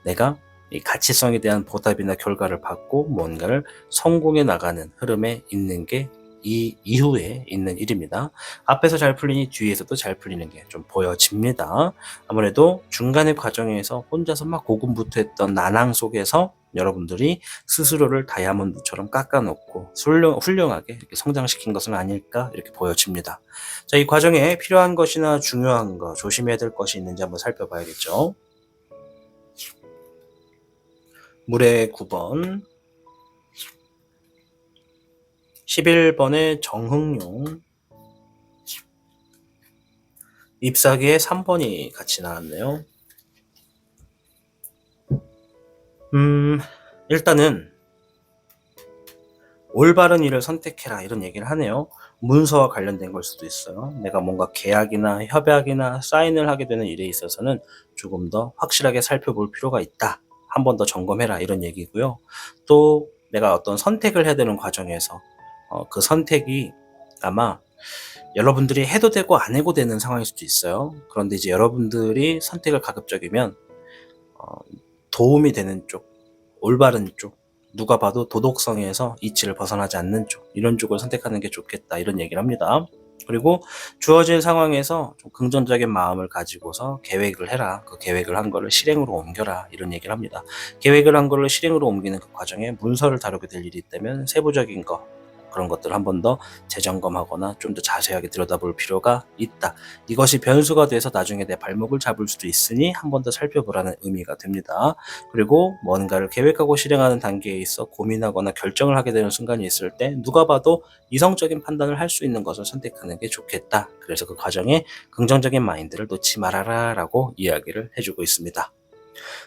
내가 이 가치성에 대한 보답이나 결과를 받고 뭔가를 성공해 나가는 흐름에 있는 게 이 이후에 있는 일입니다. 앞에서 잘 풀리니 뒤에서도 잘 풀리는 게 좀 보여집니다. 아무래도 중간의 과정에서 혼자서 막 고군분투했던 난항 속에서 여러분들이 스스로를 다이아몬드처럼 깎아놓고 훌륭하게 이렇게 성장시킨 것은 아닐까 이렇게 보여집니다. 자, 이 과정에 필요한 것이나 중요한 거, 조심해야 될 것이 있는지 한번 살펴봐야겠죠. 물의 9번, 11번의 정흥용, 잎사귀의 3번이 같이 나왔네요. 일단은 올바른 일을 선택해라 이런 얘기를 하네요. 문서와 관련된 걸 수도 있어요. 내가 뭔가 계약이나 협약이나 사인을 하게 되는 일에 있어서는 조금 더 확실하게 살펴볼 필요가 있다. 한 번 더 점검해라 이런 얘기고요. 또 내가 어떤 선택을 해야 되는 과정에서 그 선택이 아마 여러분들이 해도 되고 안 해도 되는 상황일 수도 있어요. 그런데 이제 여러분들이 선택을 가급적이면 도움이 되는 쪽, 올바른 쪽, 누가 봐도 도덕성에서 이치를 벗어나지 않는 쪽, 이런 쪽을 선택하는 게 좋겠다 이런 얘기를 합니다. 그리고 주어진 상황에서 좀 긍정적인 마음을 가지고서 계획을 해라. 그 계획을 한 거를 실행으로 옮겨라 이런 얘기를 합니다. 계획을 한 거를 실행으로 옮기는 그 과정에 문서를 다루게 될 일이 있다면 세부적인 거, 그런 것들을 한 번 더 재점검하거나 좀 더 자세하게 들여다볼 필요가 있다. 이것이 변수가 돼서 나중에 내 발목을 잡을 수도 있으니 한 번 더 살펴보라는 의미가 됩니다. 그리고 뭔가를 계획하고 실행하는 단계에 있어 고민하거나 결정을 하게 되는 순간이 있을 때 누가 봐도 이성적인 판단을 할 수 있는 것을 선택하는 게 좋겠다. 그래서 그 과정에 긍정적인 마인드를 놓지 말아라 라고 이야기를 해주고 있습니다.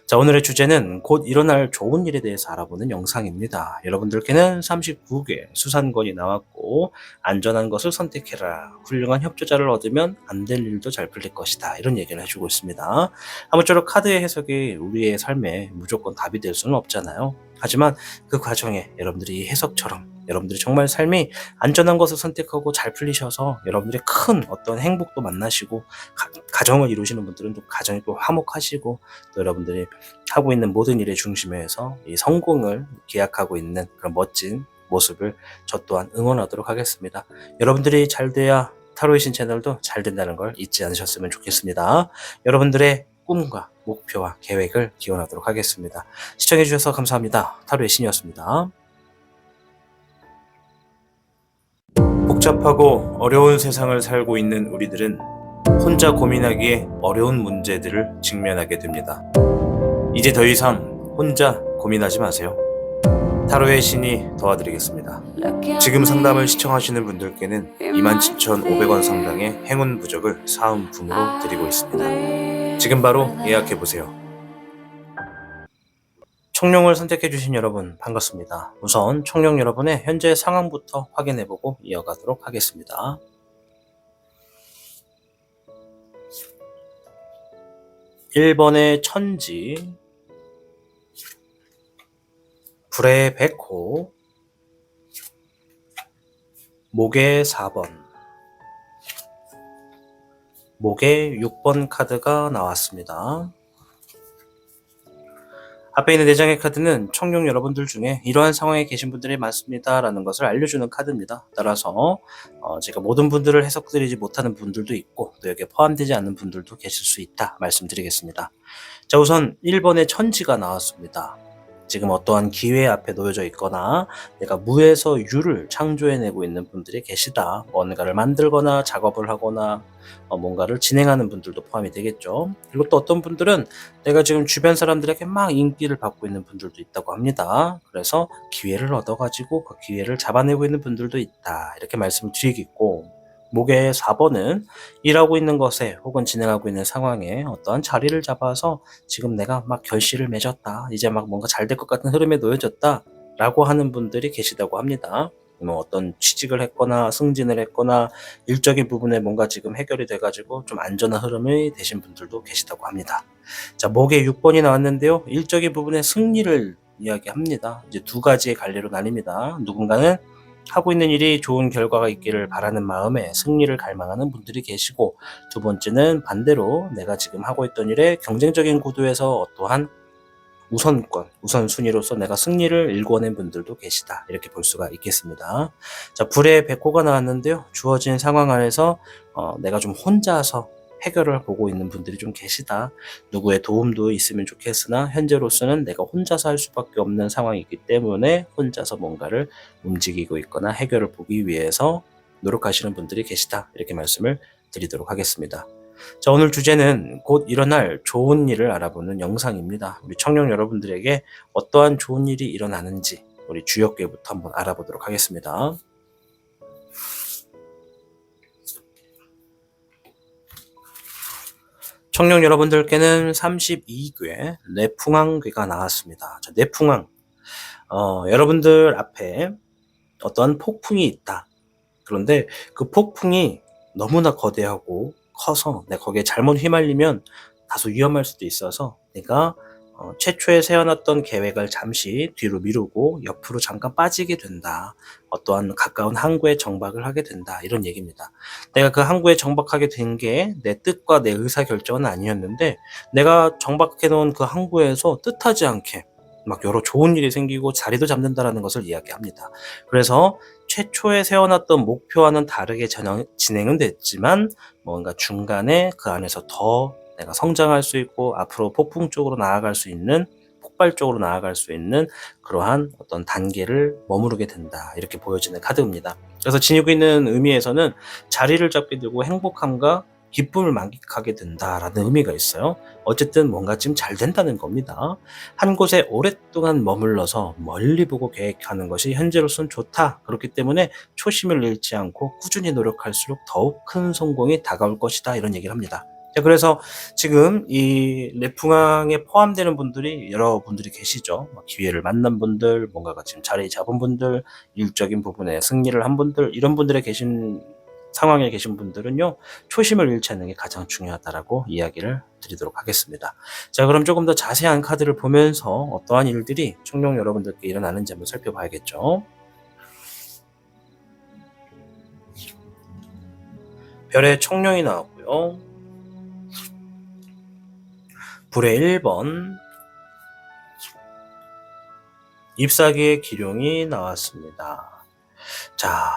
자, 오늘의 주제는 곧 일어날 좋은 일에 대해서 알아보는 영상입니다. 여러분들께는 39개 수산권이 나왔고 안전한 것을 선택해라. 훌륭한 협조자를 얻으면 안 될 일도 잘 풀릴 것이다. 이런 얘기를 해주고 있습니다. 아무쪼록 카드의 해석이 우리의 삶에 무조건 답이 될 수는 없잖아요. 하지만 그 과정에 여러분들이 이 해석처럼 여러분들이 정말 삶이 안전한 것을 선택하고 잘 풀리셔서 여러분들의 큰 어떤 행복도 만나시고 가정을 이루시는 분들은 또 가정이 또 화목하시고 또 여러분들이 하고 있는 모든 일의 중심에서 이 성공을 기약하고 있는 그런 멋진 모습을 저 또한 응원하도록 하겠습니다. 여러분들이 잘 돼야 타로의 신 채널도 잘 된다는 걸 잊지 않으셨으면 좋겠습니다. 여러분들의 꿈과 목표와 계획을 기원하도록 하겠습니다. 시청해주셔서 감사합니다. 타로의 신이었습니다. 복잡하고 어려운 세상을 살고 있는 우리들은 혼자 고민하기에 어려운 문제들을 직면하게 됩니다. 이제 더 이상 혼자 고민하지 마세요. 타로의 신이 도와드리겠습니다. 지금 상담을 시청하시는 분들께는 27,500원 상당의 행운 부적을 사은품으로 드리고 있습니다. 지금 바로 예약해보세요. 총룡을 선택해주신 여러분 반갑습니다. 우선 총룡 여러분의 현재 상황부터 확인해보고 이어가도록 하겠습니다. (1번의) 천지, 불의 백호, 목의 4번, 목의 6번 카드가 나왔습니다. 앞에 있는 4장의 카드는 총룡 여러분들 중에 이러한 상황에 계신 분들이 많습니다 라는 것을 알려주는 카드입니다. 따라서 제가 모든 분들을 해석드리지 못하는 분들도 있고 또 여기에 포함되지 않는 분들도 계실 수 있다 말씀드리겠습니다. 자, 우선 1번의 천지가 나왔습니다. 지금 어떠한 기회 앞에 놓여져 있거나 내가 무에서 유를 창조해내고 있는 분들이 계시다. 뭔가를 만들거나 작업을 하거나 뭔가를 진행하는 분들도 포함이 되겠죠. 그리고 또 어떤 분들은 내가 지금 주변 사람들에게 막 인기를 받고 있는 분들도 있다고 합니다. 그래서 기회를 얻어가지고 그 기회를 잡아내고 있는 분들도 있다. 이렇게 말씀을 드리겠고, 목의 4번은 일하고 있는 것에 혹은 진행하고 있는 상황에 어떠한 자리를 잡아서 지금 내가 막 결실을 맺었다. 이제 막 뭔가 잘 될 것 같은 흐름에 놓여졌다. 라고 하는 분들이 계시다고 합니다. 뭐 어떤 취직을 했거나 승진을 했거나 일적인 부분에 뭔가 지금 해결이 돼가지고 좀 안전한 흐름이 되신 분들도 계시다고 합니다. 자, 목에 6번이 나왔는데요. 일적인 부분에 승리를 이야기합니다. 이제 두 가지의 갈래로 나뉩니다. 누군가는 하고 있는 일이 좋은 결과가 있기를 바라는 마음에 승리를 갈망하는 분들이 계시고, 두 번째는 반대로 내가 지금 하고 있던 일에 경쟁적인 구도에서 어떠한 우선권, 우선순위로서 내가 승리를 일궈낸 분들도 계시다. 이렇게 볼 수가 있겠습니다. 자, 불의 백호가 나왔는데요. 주어진 상황 안에서 내가 좀 혼자서 해결을 보고 있는 분들이 좀 계시다. 누구의 도움도 있으면 좋겠으나 현재로서는 내가 혼자서 할 수밖에 없는 상황이기 때문에 혼자서 뭔가를 움직이고 있거나 해결을 보기 위해서 노력하시는 분들이 계시다. 이렇게 말씀을 드리도록 하겠습니다. 자, 오늘 주제는 곧 일어날 좋은 일을 알아보는 영상입니다. 우리 청년 여러분들에게 어떠한 좋은 일이 일어나는지 우리 주역계부터 한번 알아보도록 하겠습니다. 청년 여러분들께는 32궤 내풍왕궤가 나왔습니다. 자, 내풍왕. 여러분들 앞에 어떠한 폭풍이 있다. 그런데 그 폭풍이 너무나 거대하고 커서 내가 거기에 잘못 휘말리면 다소 위험할 수도 있어서 내가 최초에 세워놨던 계획을 잠시 뒤로 미루고 옆으로 잠깐 빠지게 된다. 어떠한 가까운 항구에 정박을 하게 된다. 이런 얘기입니다. 내가 그 항구에 정박하게 된 게 내 뜻과 내 의사결정은 아니었는데 내가 정박해 놓은 그 항구에서 뜻하지 않게 막 여러 좋은 일이 생기고 자리도 잡는다라는 것을 이야기합니다. 그래서 최초에 세워놨던 목표와는 다르게 진행은 됐지만 뭔가 중간에 그 안에서 더 내가 성장할 수 있고 앞으로 폭풍 쪽으로 나아갈 수 있는, 폭발 쪽으로 나아갈 수 있는 그러한 어떤 단계를 머무르게 된다. 이렇게 보여지는 카드입니다. 그래서 지니고 있는 의미에서는 자리를 잡게 되고 행복함과 기쁨을 만끽하게 된다라는 의미가 있어요. 어쨌든 뭔가 지금 잘 된다는 겁니다. 한 곳에 오랫동안 머물러서 멀리 보고 계획하는 것이 현재로서는 좋다. 그렇기 때문에 초심을 잃지 않고 꾸준히 노력할수록 더욱 큰 성공이 다가올 것이다. 이런 얘기를 합니다. 자, 그래서 지금 이 내풍왕에 포함되는 분들이 여러분들이 계시죠. 기회를 만난 분들, 뭔가가 지금 자리 잡은 분들, 일적인 부분에 승리를 한 분들, 이런 분들에 계신 상황에 계신 분들은요, 초심을 잃지 않는 게 가장 중요하다라고 이야기를 드리도록 하겠습니다. 자, 그럼 조금 더 자세한 카드를 보면서 어떠한 일들이 청룡 여러분들께 일어나는지 한번 살펴봐야겠죠. 별의 청룡이 나왔고요. 불의 1번, 잎사귀의 기룡이 나왔습니다. 자,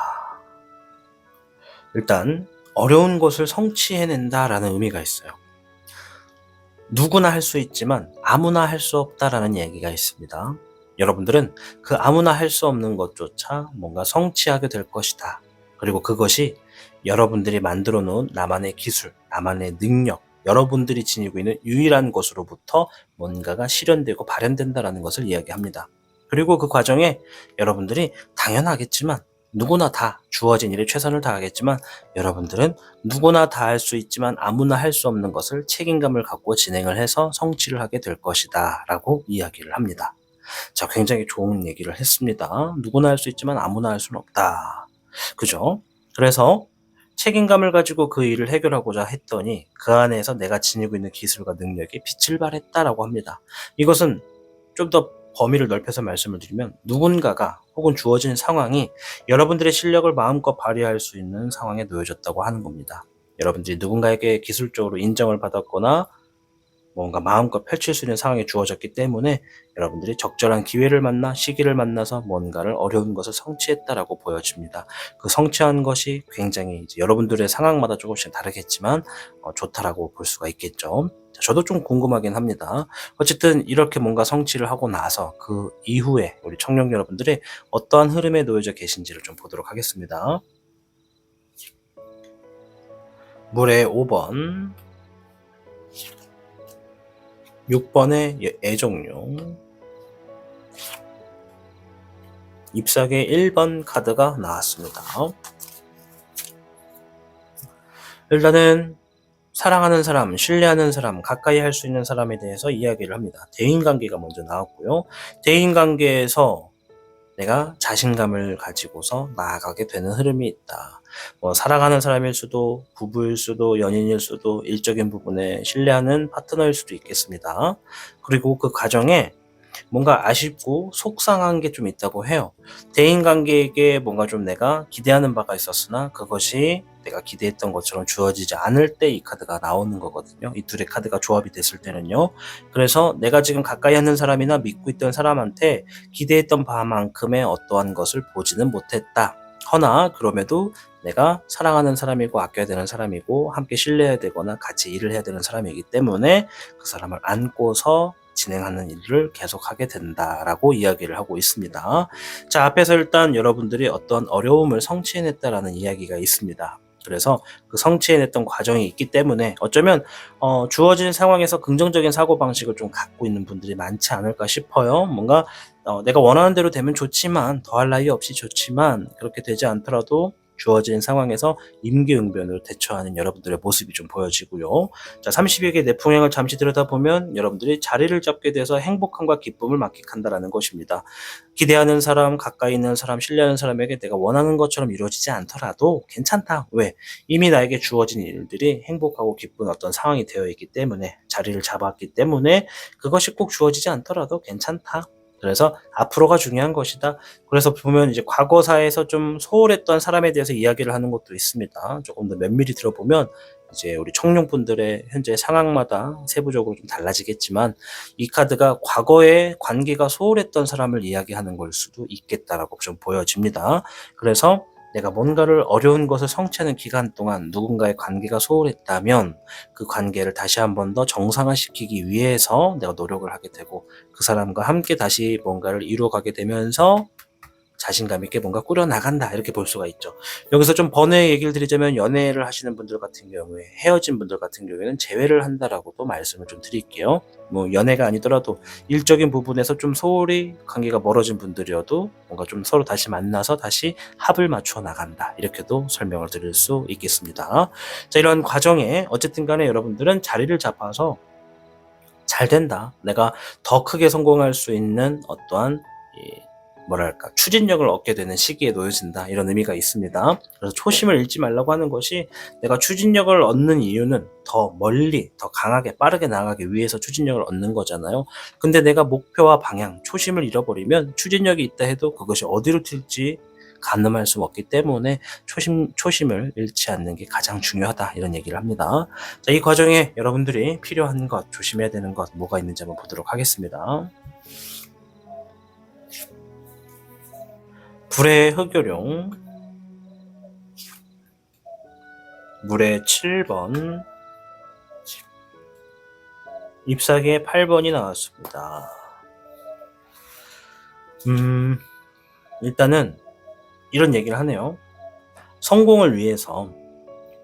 일단 어려운 것을 성취해낸다라는 의미가 있어요. 누구나 할 수 있지만 아무나 할 수 없다라는 얘기가 있습니다. 여러분들은 그 아무나 할 수 없는 것조차 뭔가 성취하게 될 것이다. 그리고 그것이 여러분들이 만들어 놓은 나만의 기술, 나만의 능력, 여러분들이 지니고 있는 유일한 것으로부터 뭔가가 실현되고 발현된다라는 것을 이야기합니다. 그리고 그 과정에 여러분들이 당연하겠지만 누구나 다 주어진 일에 최선을 다하겠지만 여러분들은 누구나 다 할 수 있지만 아무나 할 수 없는 것을 책임감을 갖고 진행을 해서 성취를 하게 될 것이다 라고 이야기를 합니다. 자, 굉장히 좋은 얘기를 했습니다. 누구나 할 수 있지만 아무나 할 수는 없다. 그죠? 그래서 책임감을 가지고 그 일을 해결하고자 했더니 그 안에서 내가 지니고 있는 기술과 능력이 빛을 발했다라고 합니다. 이것은 좀 더 범위를 넓혀서 말씀을 드리면 누군가가 혹은 주어진 상황이 여러분들의 실력을 마음껏 발휘할 수 있는 상황에 놓여졌다고 하는 겁니다. 여러분들이 누군가에게 기술적으로 인정을 받았거나 뭔가 마음껏 펼칠 수 있는 상황이 주어졌기 때문에 여러분들이 적절한 기회를 만나 시기를 만나서 뭔가를 어려운 것을 성취했다라고 보여집니다. 그 성취한 것이 굉장히 이제 여러분들의 상황마다 조금씩 다르겠지만 좋다라고 볼 수가 있겠죠. 저도 좀 궁금하긴 합니다. 어쨌든 이렇게 뭔가 성취를 하고 나서 그 이후에 우리 청년 여러분들이 어떠한 흐름에 놓여져 계신지를 좀 보도록 하겠습니다. 물의 5번, 6번의 애정용, 잎사귀의 1번 카드가 나왔습니다. 일단은 사랑하는 사람, 신뢰하는 사람, 가까이 할 수 있는 사람에 대해서 이야기를 합니다. 대인관계가 먼저 나왔고요. 대인관계에서 내가 자신감을 가지고서 나아가게 되는 흐름이 있다. 뭐 사랑하는 사람일 수도, 부부일 수도, 연인일 수도, 일적인 부분에 신뢰하는 파트너일 수도 있겠습니다. 그리고 그 과정에 뭔가 아쉽고 속상한 게 좀 있다고 해요. 대인관계에게 뭔가 좀 내가 기대하는 바가 있었으나 그것이 내가 기대했던 것처럼 주어지지 않을 때 이 카드가 나오는 거거든요. 이 둘의 카드가 조합이 됐을 때는요. 그래서 내가 지금 가까이 하는 사람이나 믿고 있던 사람한테 기대했던 바만큼의 어떠한 것을 보지는 못했다. 허나 그럼에도 내가 사랑하는 사람이고 아껴야 되는 사람이고 함께 신뢰해야 되거나 같이 일을 해야 되는 사람이기 때문에 그 사람을 안고서 진행하는 일을 계속하게 된다라고 이야기를 하고 있습니다. 자, 앞에서 일단 여러분들이 어떤 어려움을 성취해냈다라는 이야기가 있습니다. 그래서 그 성취해냈던 과정이 있기 때문에 어쩌면 주어진 상황에서 긍정적인 사고방식을 좀 갖고 있는 분들이 많지 않을까 싶어요. 뭔가 내가 원하는 대로 되면 좋지만 더할 나위 없이 좋지만 그렇게 되지 않더라도 주어진 상황에서 임기응변으로 대처하는 여러분들의 모습이 좀 보여지고요. 자, 30여 개의 내풍행을 잠시 들여다보면 여러분들이 자리를 잡게 돼서 행복함과 기쁨을 만끽한다라는 것입니다. 기대하는 사람, 가까이 있는 사람, 신뢰하는 사람에게 내가 원하는 것처럼 이루어지지 않더라도 괜찮다. 왜? 이미 나에게 주어진 일들이 행복하고 기쁜 어떤 상황이 되어 있기 때문에 자리를 잡았기 때문에 그것이 꼭 주어지지 않더라도 괜찮다. 그래서 앞으로가 중요한 것이다. 그래서 보면 이제 과거사에서 좀 소홀했던 사람에 대해서 이야기를 하는 것도 있습니다. 조금 더 면밀히 들어보면 이제 우리 청룡분들의 현재 상황마다 세부적으로 좀 달라지겠지만 이 카드가 과거에 관계가 소홀했던 사람을 이야기하는 걸 수도 있겠다라고 좀 보여집니다. 그래서 내가 뭔가를 어려운 것을 성취하는 기간 동안 누군가의 관계가 소홀했다면 그 관계를 다시 한 번 더 정상화시키기 위해서 내가 노력을 하게 되고 그 사람과 함께 다시 뭔가를 이루어가게 되면서 자신감 있게 뭔가 꾸려나간다 이렇게 볼 수가 있죠. 여기서 좀 번외 얘기를 드리자면 연애를 하시는 분들 같은 경우에 헤어진 분들 같은 경우에는 재회를 한다라고도 말씀을 좀 드릴게요. 뭐 연애가 아니더라도 일적인 부분에서 좀 소홀히 관계가 멀어진 분들이어도 뭔가 좀 서로 다시 만나서 다시 합을 맞춰 나간다 이렇게도 설명을 드릴 수 있겠습니다. 자, 이런 과정에 어쨌든 간에 여러분들은 자리를 잡아서 잘 된다. 내가 더 크게 성공할 수 있는 어떠한 뭐랄까 추진력을 얻게 되는 시기에 놓여진다 이런 의미가 있습니다. 그래서 초심을 잃지 말라고 하는 것이 내가 추진력을 얻는 이유는 더 멀리 더 강하게 빠르게 나아가기 위해서 추진력을 얻는 거잖아요. 근데 내가 목표와 방향 초심을 잃어버리면 추진력이 있다 해도 그것이 어디로 튈지 가늠할 수 없기 때문에 초심을 잃지 않는 게 가장 중요하다 이런 얘기를 합니다. 자, 이 과정에 여러분들이 필요한 것 조심해야 되는 것 뭐가 있는지 한번 보도록 하겠습니다. 불의 흑요룡, 물의 7번, 잎사귀의 8번이 나왔습니다. 일단은 이런 얘기를 하네요. 성공을 위해서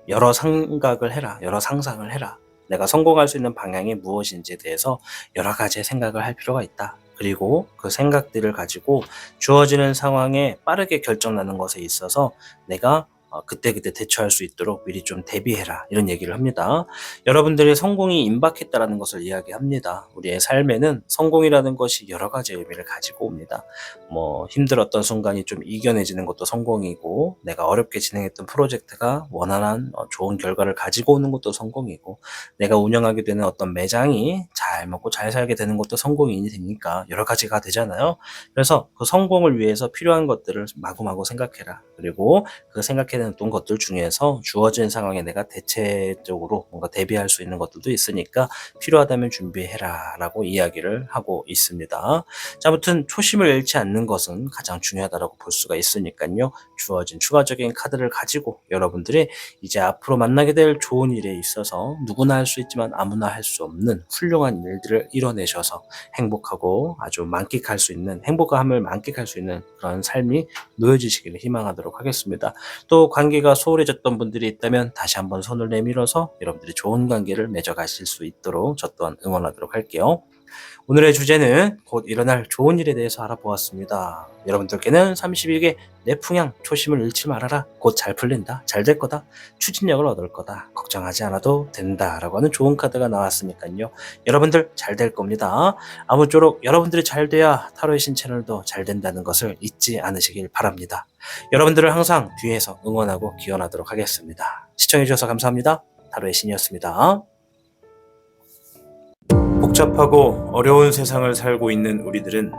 여러 생각을 해라. 여러 상상을 해라. 내가 성공할 수 있는 방향이 무엇인지에 대해서 여러 가지의 생각을 할 필요가 있다. 그리고 그 생각들을 가지고 주어지는 상황에 빠르게 결정나는 것에 있어서 내가 그때그때 대처할 수 있도록 미리 좀 대비해라 이런 얘기를 합니다. 여러분들의 성공이 임박했다라는 것을 이야기합니다. 우리의 삶에는 성공이라는 것이 여러 가지 의미를 가지고 옵니다. 뭐 힘들었던 순간이 좀 이겨내지는 것도 성공이고 내가 어렵게 진행했던 프로젝트가 원활한 좋은 결과를 가지고 오는 것도 성공이고 내가 운영하게 되는 어떤 매장이 잘 먹고 잘 살게 되는 것도 성공이 되니까 여러 가지가 되잖아요. 그래서 그 성공을 위해서 필요한 것들을 마구마구 생각해라. 그리고 그 생각해낸 해놨던 것들 중에서 주어진 상황에 내가 대체적으로 뭔가 대비할 수 있는 것들도 있으니까 필요하다면 준비해라 라고 이야기를 하고 있습니다. 자, 아무튼 초심을 잃지 않는 것은 가장 중요하다고 볼 수가 있으니까요. 주어진 추가적인 카드를 가지고 여러분들이 이제 앞으로 만나게 될 좋은 일에 있어서 누구나 할 수 있지만 아무나 할 수 없는 훌륭한 일들을 이뤄내셔서 행복하고 아주 만끽할 수 있는, 행복함을 만끽할 수 있는 그런 삶이 놓여지시기를 희망하도록 하겠습니다. 또 관계가 소홀해졌던 분들이 있다면 다시 한번 손을 내밀어서 여러분들이 좋은 관계를 맺어가실 수 있도록 저 또한 응원하도록 할게요. 오늘의 주제는 곧 일어날 좋은 일에 대해서 알아보았습니다. 여러분들께는 31개 내 풍향, 초심을 잃지 말아라, 곧 잘 풀린다, 잘 될 거다, 추진력을 얻을 거다, 걱정하지 않아도 된다 라고 하는 좋은 카드가 나왔으니까요. 여러분들 잘 될 겁니다. 아무쪼록 여러분들이 잘 돼야 타로의 신 채널도 잘 된다는 것을 잊지 않으시길 바랍니다. 여러분들을 항상 뒤에서 응원하고 기원하도록 하겠습니다. 시청해주셔서 감사합니다. 타로의 신이었습니다. 복잡하고 어려운 세상을 살고 있는 우리들은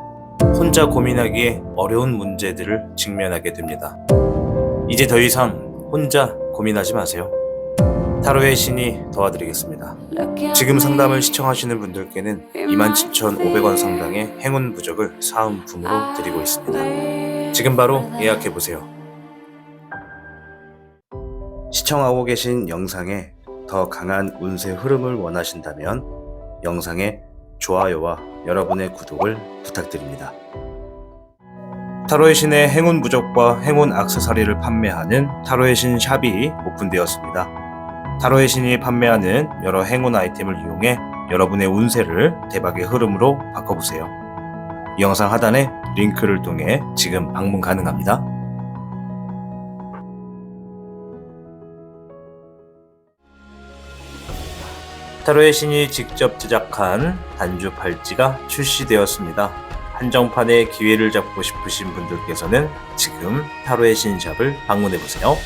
혼자 고민하기에 어려운 문제들을 직면하게 됩니다. 이제 더 이상 혼자 고민하지 마세요. 타로의 신이 도와드리겠습니다. 지금 상담을 시청하시는 분들께는 27,500원 상당의 행운 부적을 사은품으로 드리고 있습니다. 지금 바로 예약해보세요. 시청하고 계신 영상에 더 강한 운세 흐름을 원하신다면 영상에 좋아요와 여러분의 구독을 부탁드립니다. 타로의 신의 행운 부적과 행운 액세서리를 판매하는 타로의 신 샵이 오픈되었습니다. 타로의 신이 판매하는 여러 행운 아이템을 이용해 여러분의 운세를 대박의 흐름으로 바꿔보세요. 이 영상 하단에 링크를 통해 지금 방문 가능합니다. 타로의 신이 직접 제작한 단주 팔찌가 출시되었습니다. 한정판의 기회를 잡고 싶으신 분들께서는 지금 타로의 신샵을 방문해보세요.